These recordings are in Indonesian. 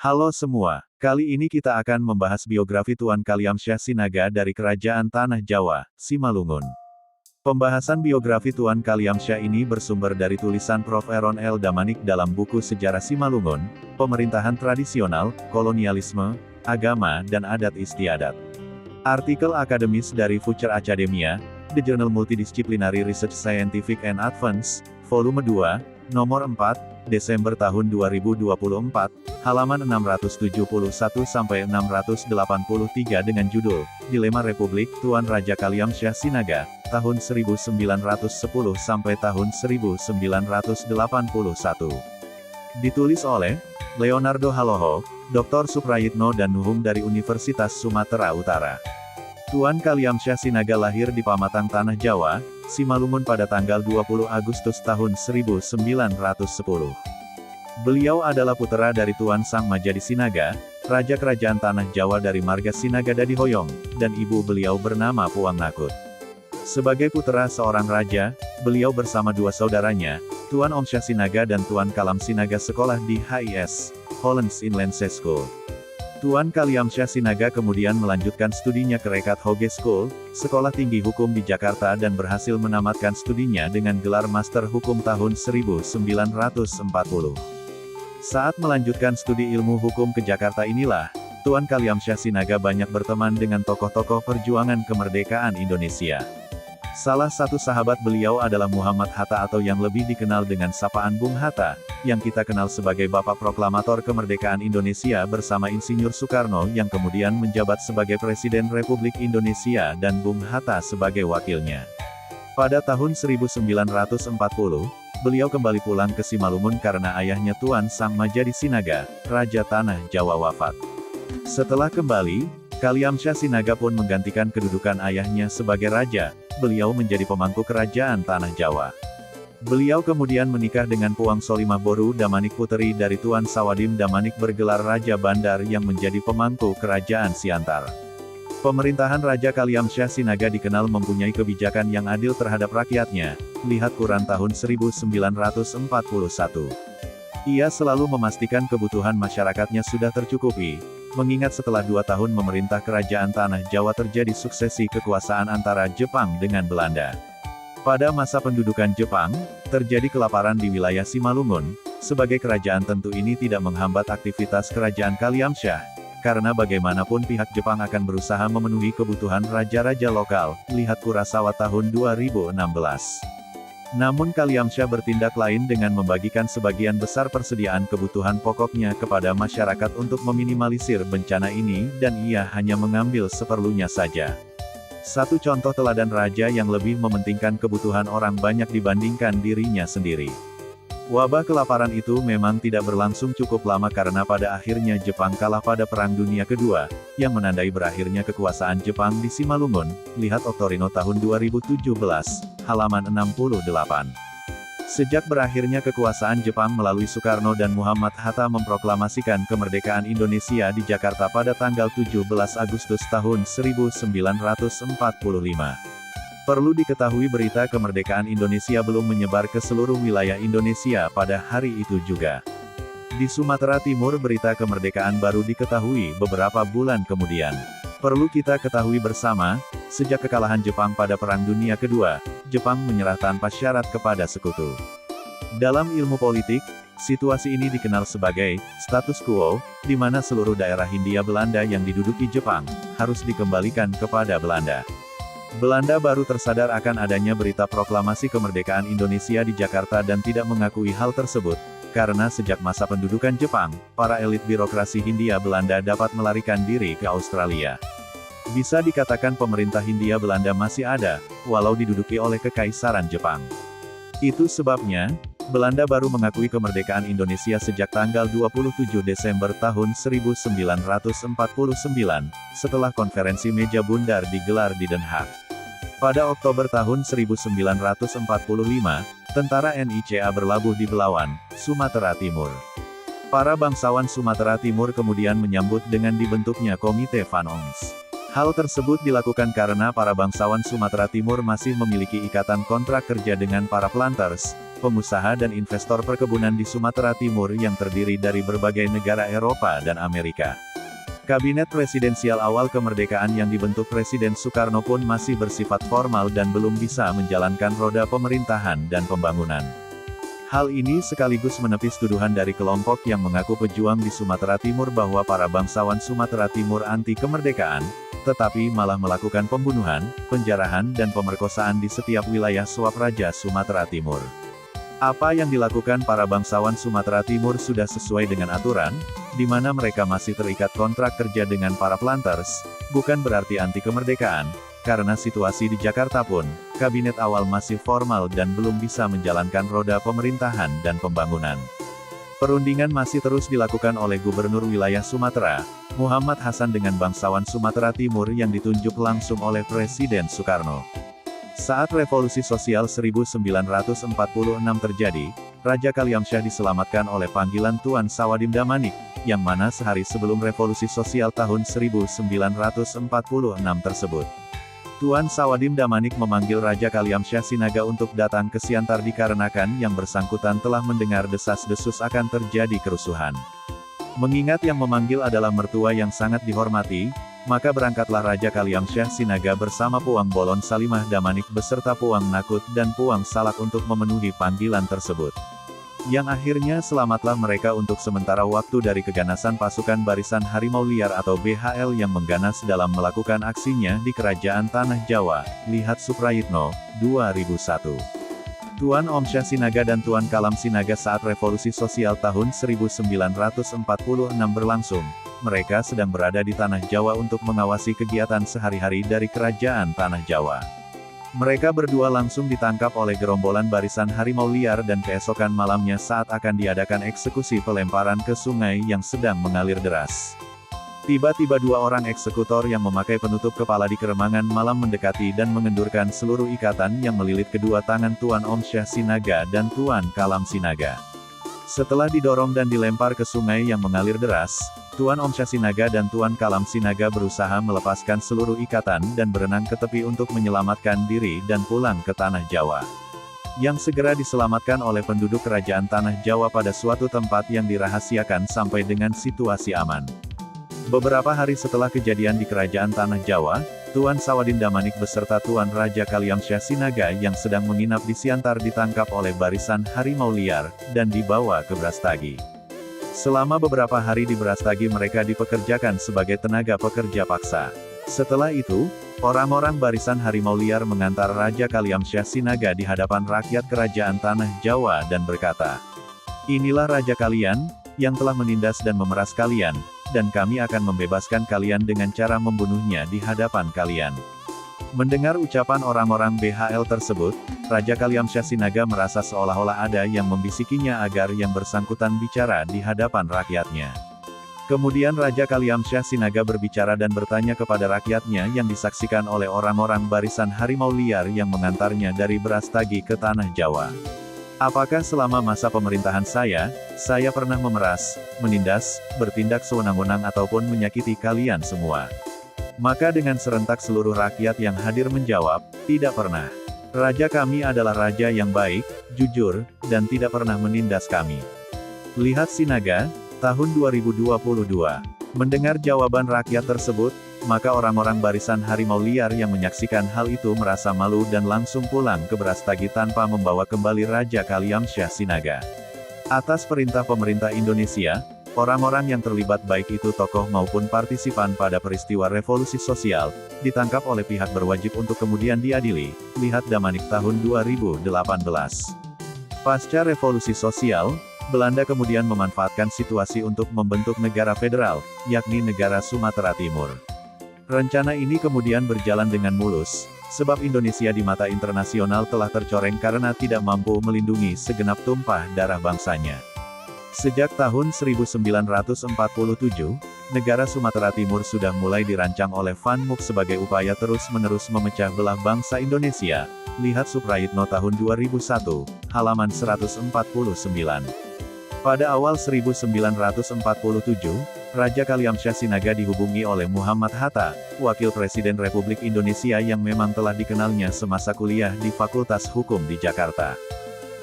Halo semua, kali ini kita akan membahas biografi Tuan Kalyamsyah Sinaga dari Kerajaan Tanah Jawa, Simalungun. Pembahasan biografi Tuan Kalyamsyah ini bersumber dari tulisan Prof. Aaron L. Damanik dalam buku Sejarah Simalungun, Pemerintahan Tradisional, Kolonialisme, Agama dan Adat Istiadat. Artikel akademis dari Future Academia, The Journal Multidisciplinary Research Scientific and Advance, Volume 2, Nomor 4, Desember tahun 2024, halaman 671-683 dengan judul, Dilema Republik Tuan Raja Kalyamsyah Sinaga, tahun 1910 sampai tahun 1981. Ditulis oleh Leonardo Haloho, Dr. Suprayitno dan Nuhum dari Universitas Sumatera Utara. Tuan Kalyamsyah Sinaga lahir di Pamatang Tanah Jawa, Simalungun pada tanggal 20 Agustus tahun 1910. Beliau adalah putra dari Tuan Sang Majadi Sinaga, Raja Kerajaan Tanah Jawa dari marga Sinaga Dadihoyong, dan ibu beliau bernama Puang Nakut. Sebagai putra seorang raja, beliau bersama dua saudaranya, Tuan Omsyah Sinaga dan Tuan Kalam Sinaga sekolah di HIS, Hollands Inland School. Tuan Kalyamsyah Sinaga kemudian melanjutkan studinya ke Rekat Hoge School, Sekolah Tinggi Hukum di Jakarta dan berhasil menamatkan studinya dengan gelar Master Hukum tahun 1940. Saat melanjutkan studi ilmu hukum ke Jakarta inilah, Tuan Kalyamsyah Sinaga banyak berteman dengan tokoh-tokoh perjuangan kemerdekaan Indonesia. Salah satu sahabat beliau adalah Muhammad Hatta atau yang lebih dikenal dengan sapaan Bung Hatta, yang kita kenal sebagai Bapak Proklamator Kemerdekaan Indonesia bersama Insinyur Soekarno yang kemudian menjabat sebagai Presiden Republik Indonesia dan Bung Hatta sebagai wakilnya. Pada tahun 1940, beliau kembali pulang ke Simalungun karena ayahnya Tuan Sang Majadi Sinaga, Raja Tanah Jawa wafat. Setelah kembali, Kalyamsyah Sinaga pun menggantikan kedudukan ayahnya sebagai raja. Beliau menjadi pemangku kerajaan Tanah Jawa. Beliau kemudian menikah dengan Puang Solimah Boru Damanik puteri dari Tuan Sawadim Damanik bergelar Raja Bandar yang menjadi pemangku kerajaan Siantar. Pemerintahan Raja Kalyamsyah Sinaga dikenal mempunyai kebijakan yang adil terhadap rakyatnya, lihat Quran tahun 1941. Ia selalu memastikan kebutuhan masyarakatnya sudah tercukupi, mengingat setelah 2 tahun memerintah kerajaan Tanah Jawa terjadi suksesi kekuasaan antara Jepang dengan Belanda. Pada masa pendudukan Jepang, terjadi kelaparan di wilayah Simalungun. Sebagai kerajaan tentu ini tidak menghambat aktivitas kerajaan Kalyamsyah, karena bagaimanapun pihak Jepang akan berusaha memenuhi kebutuhan raja-raja lokal, lihat Kurosawa tahun 2016. Namun Kalyamsyah bertindak lain dengan membagikan sebagian besar persediaan kebutuhan pokoknya kepada masyarakat untuk meminimalisir bencana ini dan ia hanya mengambil seperlunya saja. Satu contoh teladan raja yang lebih mementingkan kebutuhan orang banyak dibandingkan dirinya sendiri. Wabah kelaparan itu memang tidak berlangsung cukup lama karena pada akhirnya Jepang kalah pada Perang Dunia Kedua, yang menandai berakhirnya kekuasaan Jepang di Simalungun, lihat Oktorino tahun 2017, halaman 68. Sejak berakhirnya kekuasaan Jepang melalui Soekarno dan Muhammad Hatta memproklamasikan kemerdekaan Indonesia di Jakarta pada tanggal 17 Agustus tahun 1945. Perlu diketahui berita kemerdekaan Indonesia belum menyebar ke seluruh wilayah Indonesia pada hari itu juga. Di Sumatera Timur berita kemerdekaan baru diketahui beberapa bulan kemudian. Perlu kita ketahui bersama, sejak kekalahan Jepang pada Perang Dunia Kedua, Jepang menyerah tanpa syarat kepada sekutu. Dalam ilmu politik, situasi ini dikenal sebagai status quo, di mana seluruh daerah Hindia Belanda yang diduduki Jepang harus dikembalikan kepada Belanda. Belanda baru tersadar akan adanya berita proklamasi kemerdekaan Indonesia di Jakarta dan tidak mengakui hal tersebut, karena sejak masa pendudukan Jepang, para elit birokrasi Hindia Belanda dapat melarikan diri ke Australia. Bisa dikatakan pemerintah Hindia Belanda masih ada, walau diduduki oleh Kekaisaran Jepang. Itu sebabnya, Belanda baru mengakui kemerdekaan Indonesia sejak tanggal 27 Desember tahun 1949, setelah konferensi meja bundar digelar di Den Haag. Pada Oktober tahun 1945, tentara NICA berlabuh di Belawan, Sumatera Timur. Para bangsawan Sumatera Timur kemudian menyambut dengan dibentuknya Komite Van Ons. Hal tersebut dilakukan karena para bangsawan Sumatera Timur masih memiliki ikatan kontrak kerja dengan para planters, pengusaha dan investor perkebunan di Sumatera Timur yang terdiri dari berbagai negara Eropa dan Amerika. Kabinet presidensial awal kemerdekaan yang dibentuk Presiden Soekarno pun masih bersifat formal dan belum bisa menjalankan roda pemerintahan dan pembangunan. Hal ini sekaligus menepis tuduhan dari kelompok yang mengaku pejuang di Sumatera Timur bahwa para bangsawan Sumatera Timur anti kemerdekaan, tetapi malah melakukan pembunuhan, penjarahan dan pemerkosaan di setiap wilayah suap Raja Sumatera Timur. Apa yang dilakukan para bangsawan Sumatera Timur sudah sesuai dengan aturan, di mana mereka masih terikat kontrak kerja dengan para planters, bukan berarti anti kemerdekaan, karena situasi di Jakarta pun, kabinet awal masih formal dan belum bisa menjalankan roda pemerintahan dan pembangunan. Perundingan masih terus dilakukan oleh Gubernur Wilayah Sumatera, Muhammad Hasan dengan bangsawan Sumatera Timur yang ditunjuk langsung oleh Presiden Soekarno. Saat Revolusi Sosial 1946 terjadi, Raja Kalyamsyah diselamatkan oleh panggilan Tuan Sawadin Damanik, yang mana sehari sebelum Revolusi Sosial tahun 1946 tersebut. Tuan Sawadin Damanik memanggil Raja Kalyamsyah Sinaga untuk datang ke Siantar dikarenakan yang bersangkutan telah mendengar desas-desus akan terjadi kerusuhan. Mengingat yang memanggil adalah mertua yang sangat dihormati, maka berangkatlah Raja Kalyamsyah Sinaga bersama Puang Bolon Salimah Damanik beserta Puang Nakut dan Puang Salak untuk memenuhi panggilan tersebut. Yang akhirnya selamatlah mereka untuk sementara waktu dari keganasan pasukan Barisan Harimau Liar atau BHL yang mengganas dalam melakukan aksinya di Kerajaan Tanah Jawa. Lihat Suprayitno, 2001. Tuan Omsyah Sinaga dan Tuan Kalam Sinaga saat Revolusi Sosial tahun 1946 berlangsung. Mereka sedang berada di Tanah Jawa untuk mengawasi kegiatan sehari-hari dari Kerajaan Tanah Jawa. Mereka berdua langsung ditangkap oleh gerombolan Barisan Harimau Liar dan keesokan malamnya saat akan diadakan eksekusi pelemparan ke sungai yang sedang mengalir deras. Tiba-tiba dua orang eksekutor yang memakai penutup kepala di keremangan malam mendekati dan mengendurkan seluruh ikatan yang melilit kedua tangan Tuan Omsyah Sinaga dan Tuan Kalam Sinaga. Setelah didorong dan dilempar ke sungai yang mengalir deras, Tuan Omsyah Sinaga dan Tuan Kalam Sinaga berusaha melepaskan seluruh ikatan dan berenang ke tepi untuk menyelamatkan diri dan pulang ke Tanah Jawa. Yang segera diselamatkan oleh penduduk Kerajaan Tanah Jawa pada suatu tempat yang dirahasiakan sampai dengan situasi aman. Beberapa hari setelah kejadian di Kerajaan Tanah Jawa, Tuan Sawadin Damanik beserta Tuan Raja Kalyamsyah Sinaga yang sedang menginap di Siantar ditangkap oleh Barisan Harimau Liar, dan dibawa ke Brastagi. Selama beberapa hari di Brastagi mereka dipekerjakan sebagai tenaga pekerja paksa. Setelah itu, orang-orang Barisan Harimau Liar mengantar Raja Kalyamsyah Sinaga di hadapan rakyat Kerajaan Tanah Jawa dan berkata, "Inilah Raja kalian, yang telah menindas dan memeras kalian, dan kami akan membebaskan kalian dengan cara membunuhnya di hadapan kalian." Mendengar ucapan orang-orang BHL tersebut, Raja Kalyamsyah Sinaga merasa seolah-olah ada yang membisikinya agar yang bersangkutan bicara di hadapan rakyatnya. Kemudian Raja Kalyamsyah Sinaga berbicara dan bertanya kepada rakyatnya yang disaksikan oleh orang-orang Barisan Harimau Liar yang mengantarnya dari Brastagi ke Tanah Jawa. "Apakah selama masa pemerintahan saya pernah memeras, menindas, bertindak sewenang-wenang ataupun menyakiti kalian semua?" Maka dengan serentak seluruh rakyat yang hadir menjawab, "Tidak pernah. Raja kami adalah raja yang baik, jujur, dan tidak pernah menindas kami." Lihat Sinaga, tahun 2022. Mendengar jawaban rakyat tersebut, maka orang-orang Barisan Harimau Liar yang menyaksikan hal itu merasa malu dan langsung pulang ke Brastagi tanpa membawa kembali Raja Kalyamsyah Sinaga. Atas perintah pemerintah Indonesia, orang-orang yang terlibat baik itu tokoh maupun partisipan pada peristiwa revolusi sosial, ditangkap oleh pihak berwajib untuk kemudian diadili. Lihat Damanik tahun 2018. Pasca revolusi sosial, Belanda kemudian memanfaatkan situasi untuk membentuk negara federal, yakni negara Sumatera Timur. Rencana ini kemudian berjalan dengan mulus, sebab Indonesia di mata internasional telah tercoreng karena tidak mampu melindungi segenap tumpah darah bangsanya. Sejak tahun 1947, negara Sumatera Timur sudah mulai dirancang oleh Van Mook sebagai upaya terus-menerus memecah belah bangsa Indonesia. Lihat Suprayitno tahun 2001, halaman 149. Pada awal 1947, Raja Kalyamsyah Sinaga dihubungi oleh Muhammad Hatta, Wakil Presiden Republik Indonesia yang memang telah dikenalnya semasa kuliah di Fakultas Hukum di Jakarta.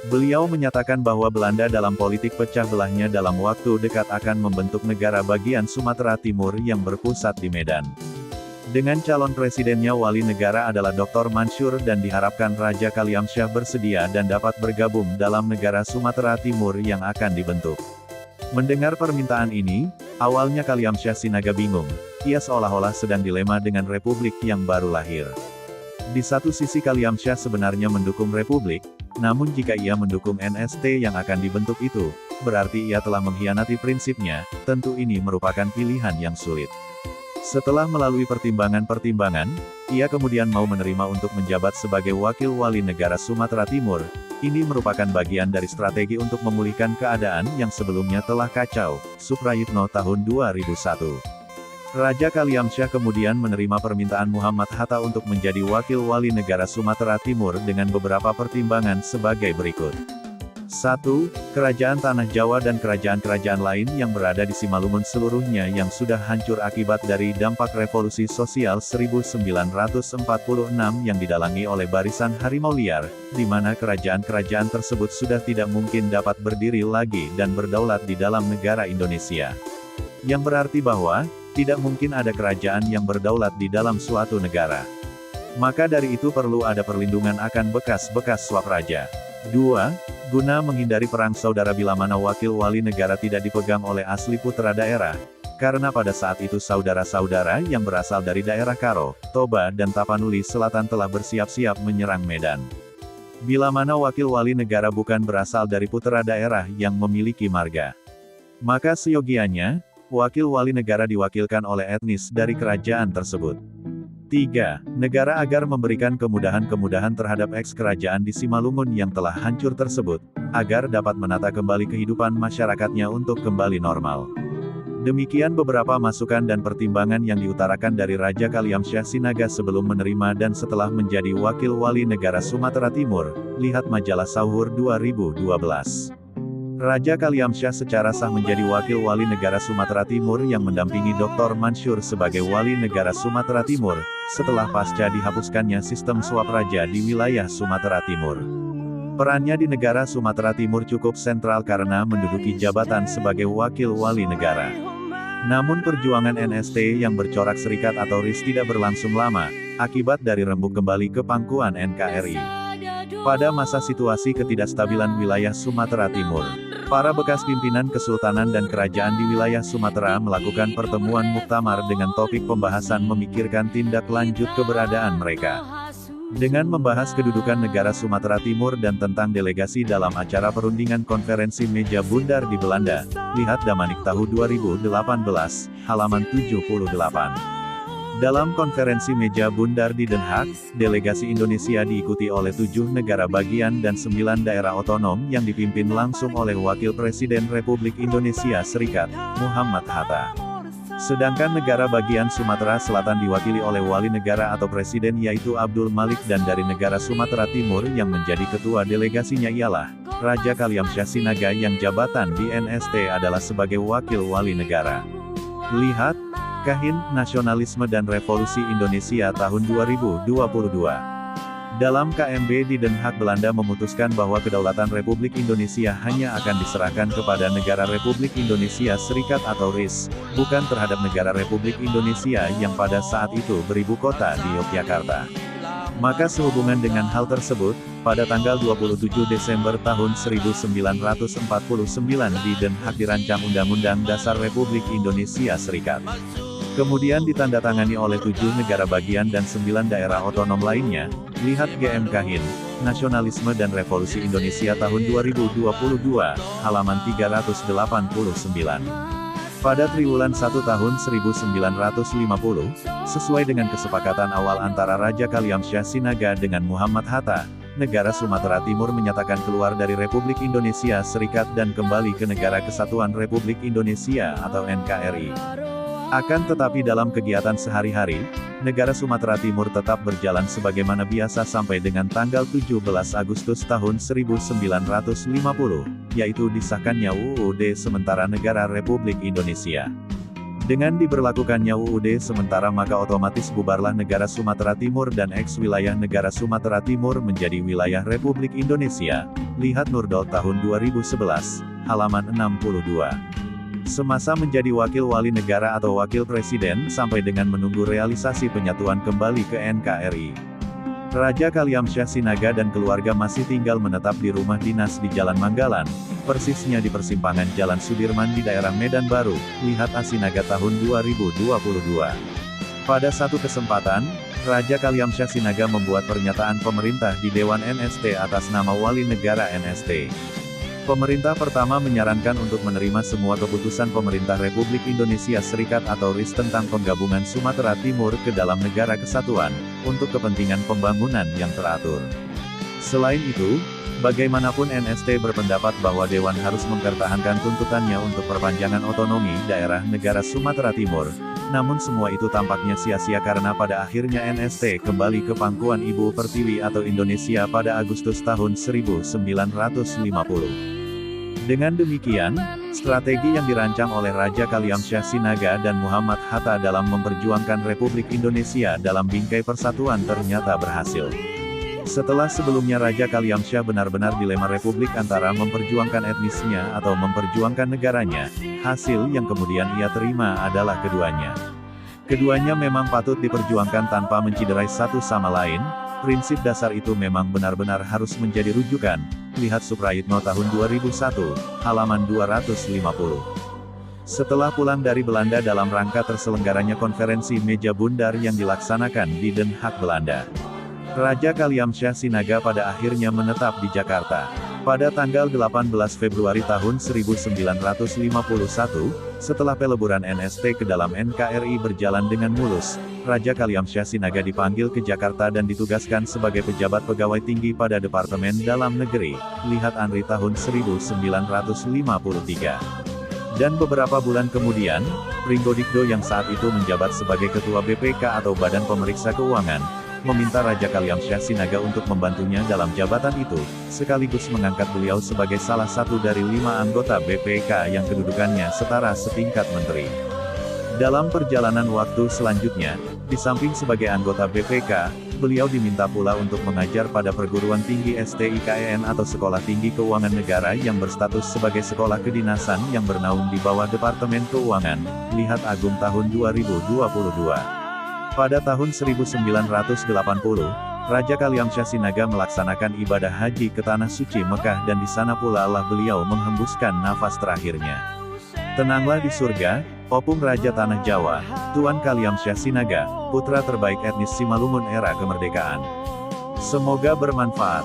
Beliau menyatakan bahwa Belanda dalam politik pecah belahnya dalam waktu dekat akan membentuk negara bagian Sumatera Timur yang berpusat di Medan. Dengan calon presidennya wali negara adalah Dr. Mansur dan diharapkan Raja Kalyamsyah bersedia dan dapat bergabung dalam negara Sumatera Timur yang akan dibentuk. Mendengar permintaan ini, awalnya Kalyamsyah Sinaga bingung. Ia seolah-olah sedang dilema dengan republik yang baru lahir. Di satu sisi Kalyamsyah sebenarnya mendukung republik, namun jika ia mendukung NST yang akan dibentuk itu, berarti ia telah mengkhianati prinsipnya, tentu ini merupakan pilihan yang sulit. Setelah melalui pertimbangan-pertimbangan, ia kemudian mau menerima untuk menjabat sebagai wakil wali negara Sumatera Timur. Ini merupakan bagian dari strategi untuk memulihkan keadaan yang sebelumnya telah kacau, Suprayitno tahun 2001. Raja Kalyamsyah kemudian menerima permintaan Muhammad Hatta untuk menjadi wakil wali negara Sumatera Timur dengan beberapa pertimbangan sebagai berikut. 1. Kerajaan Tanah Jawa dan kerajaan-kerajaan lain yang berada di Simalungun seluruhnya yang sudah hancur akibat dari dampak revolusi sosial 1946 yang didalangi oleh barisan harimau liar, di mana kerajaan-kerajaan tersebut sudah tidak mungkin dapat berdiri lagi dan berdaulat di dalam negara Indonesia. Yang berarti bahwa, tidak mungkin ada kerajaan yang berdaulat di dalam suatu negara. Maka dari itu perlu ada perlindungan akan bekas-bekas suap raja. 2. Guna menghindari perang saudara bila mana wakil wali negara tidak dipegang oleh asli putra daerah, karena pada saat itu saudara-saudara yang berasal dari daerah Karo, Toba dan Tapanuli Selatan telah bersiap-siap menyerang Medan. Bila mana wakil wali negara bukan berasal dari putra daerah yang memiliki marga, maka seyogianya, wakil wali negara diwakilkan oleh etnis dari kerajaan tersebut. 3. Negara agar memberikan kemudahan-kemudahan terhadap eks-kerajaan di Simalungun yang telah hancur tersebut, agar dapat menata kembali kehidupan masyarakatnya untuk kembali normal. Demikian beberapa masukan dan pertimbangan yang diutarakan dari Raja Kalyamsyah Sinaga sebelum menerima dan setelah menjadi wakil wali negara Sumatera Timur, lihat majalah Sauhur 2012. Raja Kalyamsyah secara sah menjadi wakil wali negara Sumatera Timur yang mendampingi Dr. Mansur sebagai wali negara Sumatera Timur, setelah pasca dihapuskannya sistem suap raja di wilayah Sumatera Timur. Perannya di negara Sumatera Timur cukup sentral karena menduduki jabatan sebagai wakil wali negara. Namun perjuangan NST yang bercorak serikat atau RIS tidak berlangsung lama, akibat dari rembuk kembali ke pangkuan NKRI. Pada masa situasi ketidakstabilan wilayah Sumatera Timur, para bekas pimpinan kesultanan dan kerajaan di wilayah Sumatera melakukan pertemuan muktamar dengan topik pembahasan memikirkan tindak lanjut keberadaan mereka. Dengan membahas kedudukan negara Sumatera Timur dan tentang delegasi dalam acara perundingan konferensi meja bundar di Belanda, lihat Damanik tahun 2018, halaman 78. Dalam konferensi meja bundar di Den Haag, delegasi Indonesia diikuti oleh 7 negara bagian dan 9 daerah otonom yang dipimpin langsung oleh Wakil Presiden Republik Indonesia Serikat, Muhammad Hatta. Sedangkan negara bagian Sumatera Selatan diwakili oleh wali negara atau presiden yaitu Abdul Malik dan dari negara Sumatera Timur yang menjadi ketua delegasinya ialah Raja Kalyamsyah Sinaga yang jabatan di NST adalah sebagai wakil wali negara. Lihat Kahin, Nasionalisme dan Revolusi Indonesia tahun 2022. Dalam KMB di Den Haag Belanda memutuskan bahwa kedaulatan Republik Indonesia hanya akan diserahkan kepada negara Republik Indonesia Serikat atau RIS, bukan terhadap negara Republik Indonesia yang pada saat itu beribu kota di Yogyakarta. Maka sehubungan dengan hal tersebut, pada tanggal 27 Desember tahun 1949 di Den Haag dirancang Undang-Undang Dasar Republik Indonesia Serikat. Kemudian ditandatangani oleh 7 negara bagian dan 9 daerah otonom lainnya, lihat GM Kahin, Nasionalisme dan Revolusi Indonesia tahun 2022, halaman 389. Pada triwulan 1 tahun 1950, sesuai dengan kesepakatan awal antara Raja Kalyamsyah Sinaga dengan Muhammad Hatta, negara Sumatera Timur menyatakan keluar dari Republik Indonesia Serikat dan kembali ke Negara Kesatuan Republik Indonesia atau NKRI. Akan tetapi dalam kegiatan sehari-hari, negara Sumatera Timur tetap berjalan sebagaimana biasa sampai dengan tanggal 17 Agustus tahun 1950, yaitu disahkannya UUD Sementara Negara Republik Indonesia. Dengan diberlakukannya UUD sementara maka otomatis bubarlah negara Sumatera Timur dan eks-wilayah negara Sumatera Timur menjadi wilayah Republik Indonesia. Lihat Nurdol tahun 2011, halaman 62. Semasa menjadi wakil wali negara atau wakil presiden sampai dengan menunggu realisasi penyatuan kembali ke NKRI. Raja Kalyamsyah Sinaga dan keluarga masih tinggal menetap di rumah dinas di Jalan Manggalan, persisnya di persimpangan Jalan Sudirman di daerah Medan Baru, lihat Asinaga tahun 2022. Pada satu kesempatan, Raja Kalyamsyah Sinaga membuat pernyataan pemerintah di Dewan NST atas nama Wali Negara NST. Pemerintah pertama menyarankan untuk menerima semua keputusan Pemerintah Republik Indonesia Serikat atau RIS tentang penggabungan Sumatera Timur ke dalam negara kesatuan, untuk kepentingan pembangunan yang teratur. Selain itu, bagaimanapun NST berpendapat bahwa Dewan harus mempertahankan tuntutannya untuk perpanjangan otonomi daerah negara Sumatera Timur, namun semua itu tampaknya sia-sia karena pada akhirnya NST kembali ke pangkuan Ibu Pertiwi atau Indonesia pada Agustus tahun 1950. Dengan demikian, strategi yang dirancang oleh Raja Kalyamsyah Sinaga dan Muhammad Hatta dalam memperjuangkan Republik Indonesia dalam bingkai persatuan ternyata berhasil. Setelah sebelumnya Raja Kalyamsyah benar-benar dilema Republik antara memperjuangkan etnisnya atau memperjuangkan negaranya, hasil yang kemudian ia terima adalah keduanya. Keduanya memang patut diperjuangkan tanpa menciderai satu sama lain, prinsip dasar itu memang benar-benar harus menjadi rujukan, lihat Suprayitno tahun 2001, halaman 250. Setelah pulang dari Belanda dalam rangka terselenggaranya konferensi meja bundar yang dilaksanakan di Den Haag, Belanda, Raja Kalyamsyah Sinaga pada akhirnya menetap di Jakarta. Pada tanggal 18 Februari tahun 1951, setelah peleburan NST ke dalam NKRI berjalan dengan mulus, Raja Kalyamsyah Sinaga dipanggil ke Jakarta dan ditugaskan sebagai pejabat pegawai tinggi pada Departemen Dalam Negeri, lihat ANRI tahun 1953. Dan beberapa bulan kemudian, Pringgodikdo yang saat itu menjabat sebagai Ketua BPK atau Badan Pemeriksa Keuangan, meminta Raja Kalyamsyah Sinaga untuk membantunya dalam jabatan itu, sekaligus mengangkat beliau sebagai salah satu dari 5 anggota BPK yang kedudukannya setara setingkat menteri. Dalam perjalanan waktu selanjutnya, di samping sebagai anggota BPK, beliau diminta pula untuk mengajar pada perguruan tinggi STIKEN atau Sekolah Tinggi Keuangan Negara yang berstatus sebagai sekolah kedinasan yang bernaung di bawah Departemen Keuangan, lihat Agung tahun 2022. Pada tahun 1980, Raja Kalyamsyah Sinaga melaksanakan ibadah haji ke Tanah Suci Mekah dan di sana pula lah beliau menghembuskan nafas terakhirnya. Tenanglah di surga, Opung Raja Tanah Jawa, Tuan Kalyamsyah Sinaga, putra terbaik etnis Simalungun era kemerdekaan. Semoga bermanfaat.